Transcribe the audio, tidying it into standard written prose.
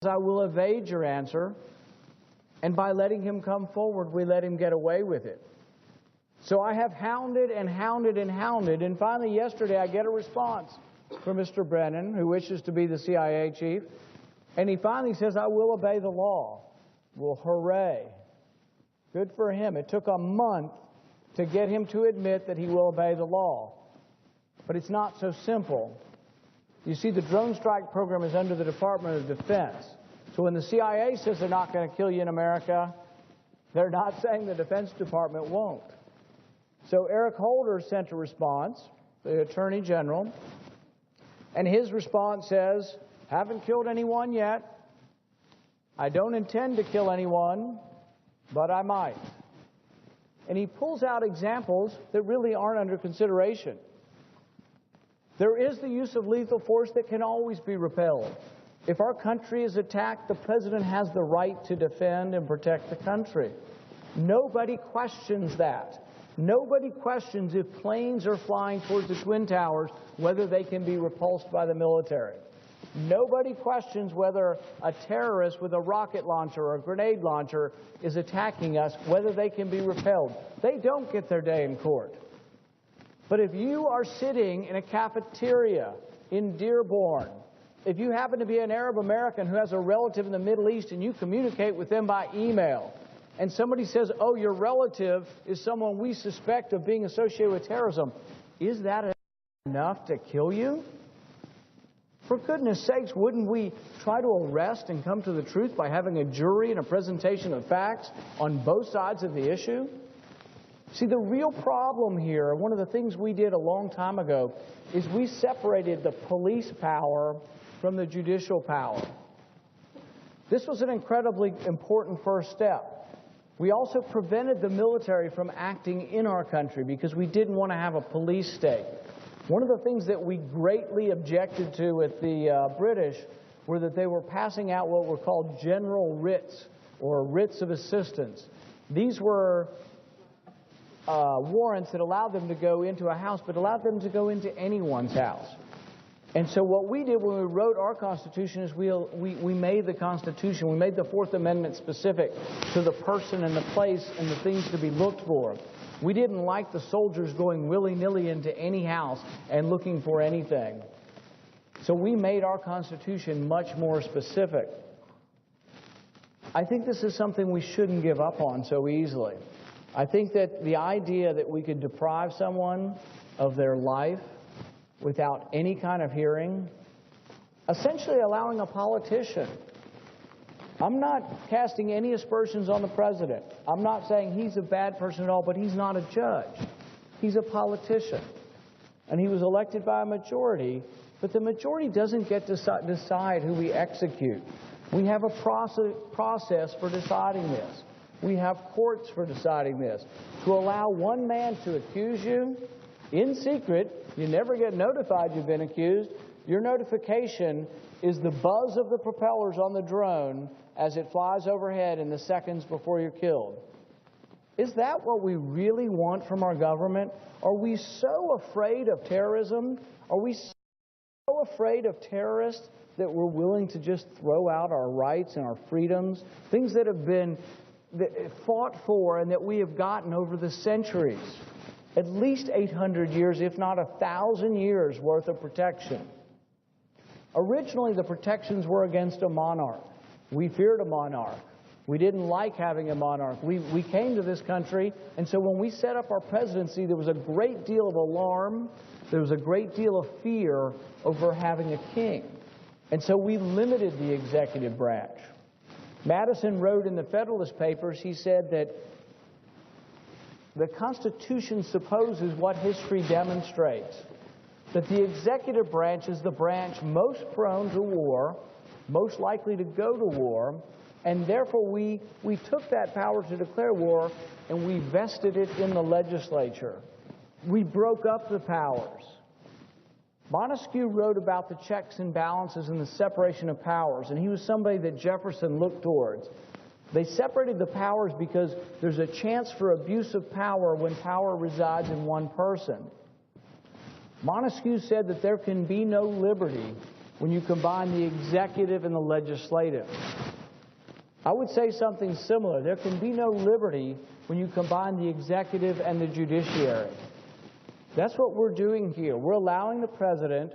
I will evade your answer, and by letting him come forward, we let him get away with it. So I have hounded and hounded and hounded, and finally yesterday I get a response from Mr. Brennan, who wishes to be the CIA chief, and he finally says, I will obey the law. Well, hooray. Good for him. It took a month to get him to admit that he will obey the law. But it's not so simple. You see, the drone strike program is under the Department of Defense. So when the CIA says they're not going to kill you in America, they're not saying the Defense Department won't. So Eric Holder sent a response, the Attorney General, and his response says, haven't killed anyone yet. I don't intend to kill anyone, but I might. And he pulls out examples that really aren't under consideration. There is the use of lethal force that can always be repelled. If our country is attacked, the president has the right to defend and protect the country. Nobody questions that. Nobody questions if planes are flying towards the Twin Towers, whether they can be repulsed by the military. Nobody questions whether a terrorist with a rocket launcher or a grenade launcher is attacking us, whether they can be repelled. They don't get their day in court. But if you are sitting in a cafeteria in Dearborn, if you happen to be an Arab American who has a relative in the Middle East and you communicate with them by email, and somebody says, oh, your relative is someone we suspect of being associated with terrorism, is that enough to kill you? For goodness sakes, wouldn't we try to arrest and come to the truth by having a jury and a presentation of facts on both sides of the issue? See, the real problem here, one of the things we did a long time ago, is we separated the police power from the judicial power. This was an incredibly important first step. We also prevented the military from acting in our country because we didn't want to have a police state. One of the things that we greatly objected to with the British were that they were passing out what were called general writs, or writs of assistance. These were warrants that allowed them to go into a house, but allowed them to go into anyone's house. And so what we did when we wrote our Constitution is we made the Constitution, we made the Fourth Amendment specific to the person and the place and the things to be looked for. We didn't like the soldiers going willy-nilly into any house and looking for anything. So we made our Constitution much more specific. I think this is something we shouldn't give up on so easily. I think that the idea that we could deprive someone of their life without any kind of hearing, essentially allowing a politician. I'm not casting any aspersions on the president. I'm not saying he's a bad person at all, but he's not a judge. He's a politician. And he was elected by a majority, but the majority doesn't get to decide who we execute. We have a process for deciding this. We have courts for deciding this. To allow one man to accuse you in secret, you never get notified you've been accused. Your notification is the buzz of the propellers on the drone as it flies overhead in the seconds before you're killed. Is that what we really want from our government? Are we so afraid of terrorism? Are we so afraid of terrorists that we're willing to just throw out our rights and our freedoms, things that have been fought for and that we have gotten over the centuries? At least 800 years, if not 1,000 years worth of protection. Originally, the protections were against a monarch. We feared a monarch. We didn't like having a monarch. We came to this country, and so when we set up our presidency, there was a great deal of alarm. There was a great deal of fear over having a king. And so we limited the executive branch. Madison wrote in the Federalist Papers, he said that the Constitution supposes what history demonstrates, that the executive branch is the branch most prone to war, most likely to go to war, and therefore we took that power to declare war and we vested it in the legislature. We broke up the powers. Montesquieu wrote about the checks and balances and the separation of powers, and he was somebody that Jefferson looked towards. They separated the powers because there's a chance for abuse of power when power resides in one person. Montesquieu said that there can be no liberty when you combine the executive and the legislative. I would say something similar. There can be no liberty when you combine the executive and the judiciary. That's what we're doing here. We're allowing the president